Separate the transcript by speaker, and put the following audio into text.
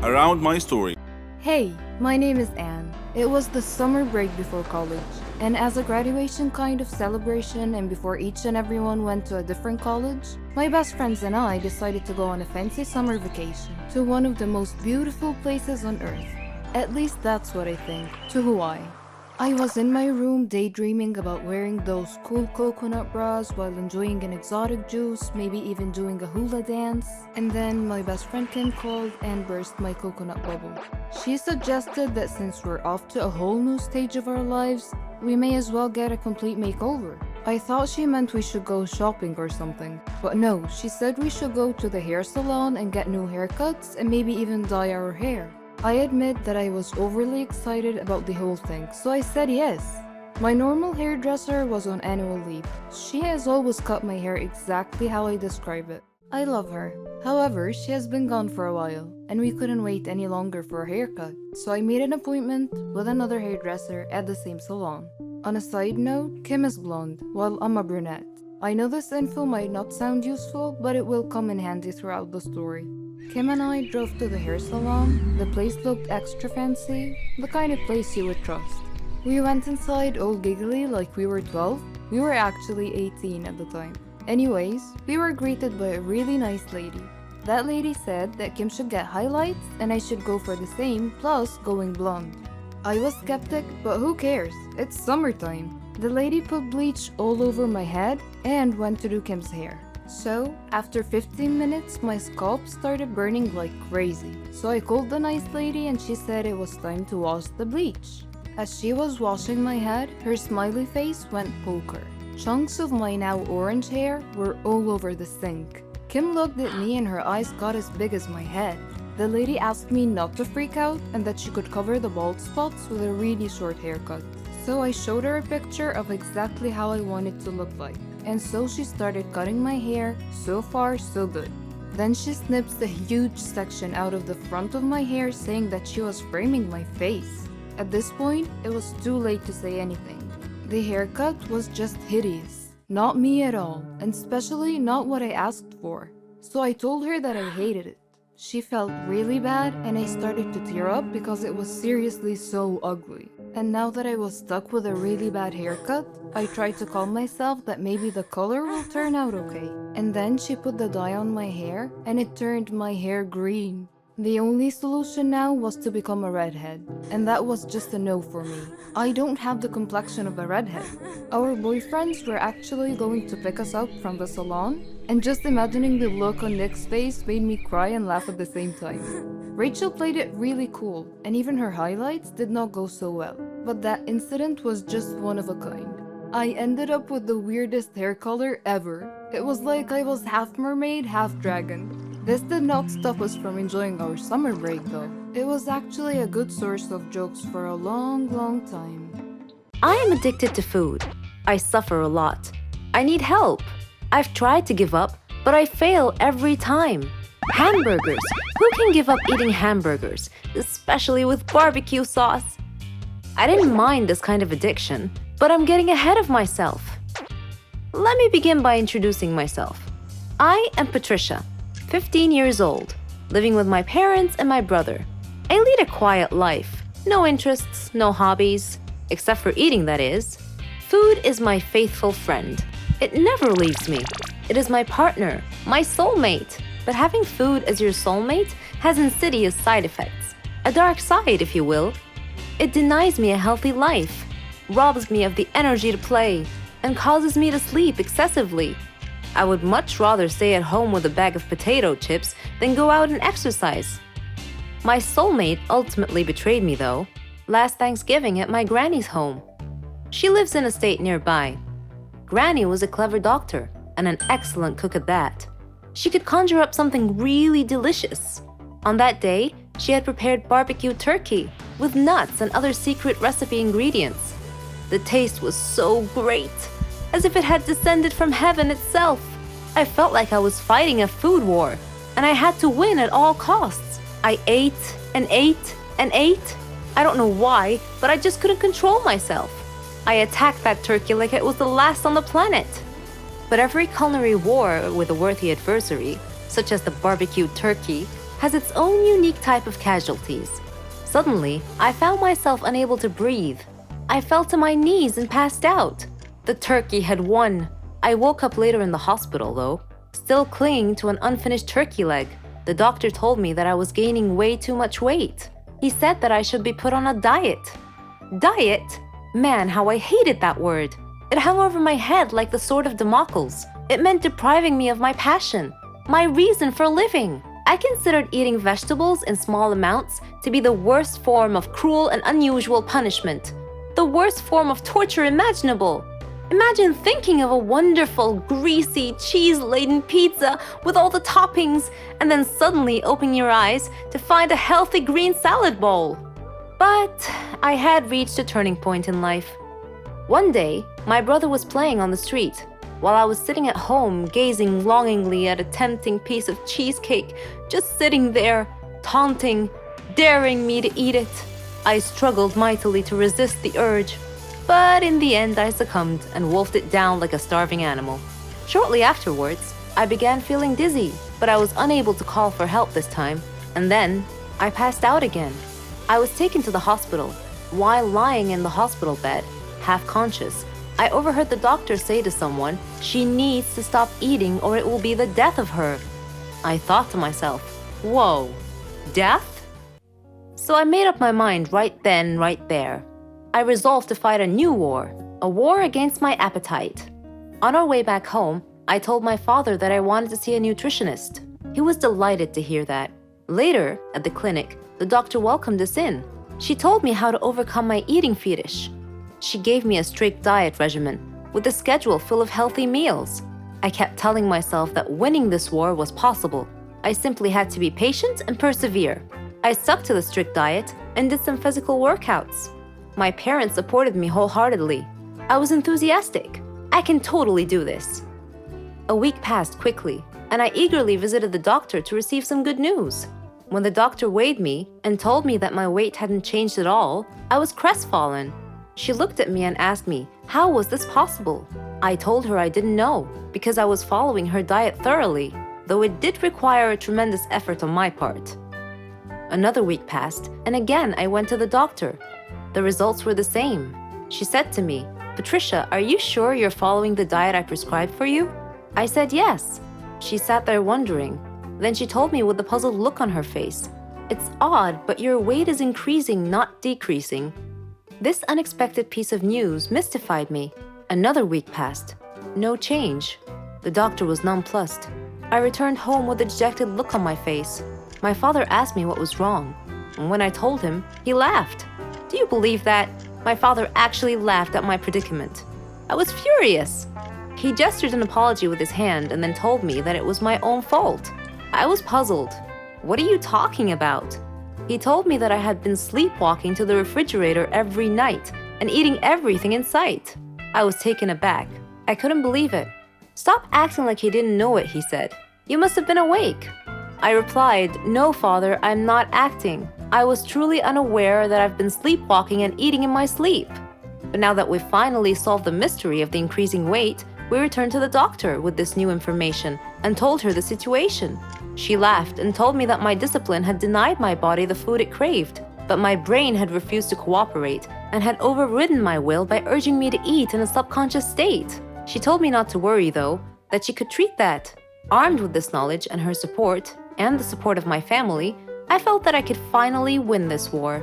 Speaker 1: around my story.
Speaker 2: Hey, my name is Anne. It was the summer break before college, and as a graduation kind of celebration and before each and everyone went to a different college, my best friends and I decided to go on a fancy summer vacation to one of the most beautiful places on earth. At least that's what I think, to Hawaii. I was in my room daydreaming about wearing those cool coconut bras while enjoying an exotic juice, maybe even doing a hula dance. And then my best friend Kim called and burst my coconut bubble. She suggested that since we're off to a whole new stage of our lives, we may as well get a complete makeover. I thought she meant we should go shopping or something, but no, she said we should go to the hair salon and get new haircuts and maybe even dye our hair. I admit that I was overly excited about the whole thing, so I said yes. My normal hairdresser was on annual leave. She has always cut my hair exactly how I describe it. I love her. However, she has been gone for a while, and we couldn't wait any longer for a haircut, so I made an appointment with another hairdresser at the same salon. On a side note, Kim is blonde, while I'm a brunette. I know this info might not sound useful, but it will come in handy throughout the story. Kim and I drove to the hair salon. The place looked extra fancy, the kind of place you would trust. We went inside all giggly like we were 12. We were actually 18 at the time. Anyways, we were greeted by a really nice lady. That lady said that Kim should get highlights and I should go for the same, plus going blonde. I was skeptic, but who cares? It's summertime. The lady put bleach all over my head and went to do Kim's hair. So, after 15 minutes, my scalp started burning like crazy. So I called the nice lady and she said it was time to wash the bleach. As she was washing my head, her smiley face went poker. Chunks of my now orange hair were all over the sink. Kim looked at me and her eyes got as big as my head. The lady asked me not to freak out and that she could cover the bald spots with a really short haircut. So I showed her a picture of exactly how I wanted to look like. And so she started cutting my hair. So far, so good. Then she snips a huge section out of the front of my hair, saying that she was framing my face. At this point, it was too late to say anything. The haircut was just hideous. Not me at all, and especially not what I asked for. So I told her that I hated it. She felt really bad and I started to tear up because it was seriously so ugly. And now that I was stuck with a really bad haircut, I tried to calm myself that maybe the color will turn out okay. And then she put the dye on my hair and it turned my hair green. The only solution now was to become a redhead, and that was just a no for me. I don't have the complexion of a redhead. Our boyfriends were actually going to pick us up from the salon, and just imagining the look on Nick's face made me cry and laugh at the same time. Rachel played it really cool, and even her highlights did not go so well. But that incident was just one of a kind. I ended up with the weirdest hair color ever. It was like I was half mermaid, half dragon. This did not stop us from enjoying our summer break though. It was actually a good source of jokes for a long time.
Speaker 3: I am addicted to food. I suffer a lot. I need help. I've tried to give up, but I fail every time. Hamburgers. Who can give up eating hamburgers, especially with barbecue sauce? I didn't mind this kind of addiction, but I'm getting ahead of myself. Let me begin by introducing myself. I am Patricia, 15 years old, living with my parents and my brother. I lead a quiet life. No interests, no hobbies, except for eating, that is. Food is my faithful friend. It never leaves me. It is my partner, my soulmate. But having food as your soulmate has insidious side effects. A dark side, if you will. It denies me a healthy life, robs me of the energy to play, and causes me to sleep excessively. I would much rather stay at home with a bag of potato chips than go out and exercise. My soulmate ultimately betrayed me, though, last Thanksgiving at my granny's home. She lives in a state nearby. Granny was a clever doctor and an excellent cook at that. She could conjure up something really delicious. On that day, she had prepared barbecue turkey with nuts and other secret recipe ingredients. The taste was so great, as if it had descended from heaven itself. I felt like I was fighting a food war, and I had to win at all costs. I ate and ate and ate. I don't know why, but I just couldn't control myself. I attacked that turkey like it was the last on the planet. But every culinary war with a worthy adversary, such as the barbecued turkey, has its own unique type of casualties. Suddenly, I found myself unable to breathe. I fell to my knees and passed out. The turkey had won. I woke up later in the hospital, though, still clinging to an unfinished turkey leg. The doctor told me that I was gaining way too much weight. He said that I should be put on a diet. Diet? Man, how I hated that word. It hung over my head like the sword of Damocles. It meant depriving me of my passion, my reason for living. I considered eating vegetables in small amounts to be the worst form of cruel and unusual punishment, the worst form of torture imaginable. Imagine thinking of a wonderful, greasy, cheese-laden pizza with all the toppings and then suddenly opening your eyes to find a healthy green salad bowl. But I had reached a turning point in life. One day, my brother was playing on the street, while I was sitting at home gazing longingly at a tempting piece of cheesecake, just sitting there, taunting, daring me to eat it. I struggled mightily to resist the urge, but in the end I succumbed and wolfed it down like a starving animal. Shortly afterwards, I began feeling dizzy, but I was unable to call for help this time, and then I passed out again. I was taken to the hospital. While lying in the hospital bed, half conscious, I overheard the doctor say to someone, "She needs to stop eating or it will be the death of her." I thought to myself, whoa, death? So I made up my mind right then, right there. I resolved to fight a new war, a war against my appetite. On our way back home, I told my father that I wanted to see a nutritionist. He was delighted to hear that. Later, at the clinic, the doctor welcomed us in. She told me how to overcome my eating fetish. She gave me a strict diet regimen with a schedule full of healthy meals. I kept telling myself that winning this war was possible. I simply had to be patient and persevere. I stuck to the strict diet and did some physical workouts. My parents supported me wholeheartedly. I was enthusiastic. I can totally do this. A week passed quickly, and I eagerly visited the doctor to receive some good news. When the doctor weighed me and told me that my weight hadn't changed at all, I was crestfallen. She looked at me and asked me, how was this possible? I told her I didn't know, because I was following her diet thoroughly, though it did require a tremendous effort on my part. Another week passed, and again I went to the doctor. The results were the same. She said to me, "Patricia, are you sure you're following the diet I prescribed for you?" I said yes. She sat there wondering. Then she told me with a puzzled look on her face, "It's odd, but your weight is increasing, not decreasing." This unexpected piece of news mystified me. Another week passed. No change. The doctor was nonplussed. I returned home with a dejected look on my face. My father asked me what was wrong, and when I told him, he laughed. Do you believe that? My father actually laughed at my predicament. I was furious. He gestured an apology with his hand and then told me that it was my own fault. I was puzzled. What are you talking about? He told me that I had been sleepwalking to the refrigerator every night and eating everything in sight. I was taken aback. I couldn't believe it. "Stop acting like you didn't know it," he said. "You must have been awake." I replied, "No, Father, I'm not acting. I was truly unaware that I've been sleepwalking and eating in my sleep." But now that we've finally solved the mystery of the increasing weight, we returned to the doctor with this new information and told her the situation. She laughed and told me that my discipline had denied my body the food it craved, but my brain had refused to cooperate and had overridden my will by urging me to eat in a subconscious state. She told me not to worry, though, that she could treat that. Armed with this knowledge and her support, and the support of my family, I felt that I could finally win this war.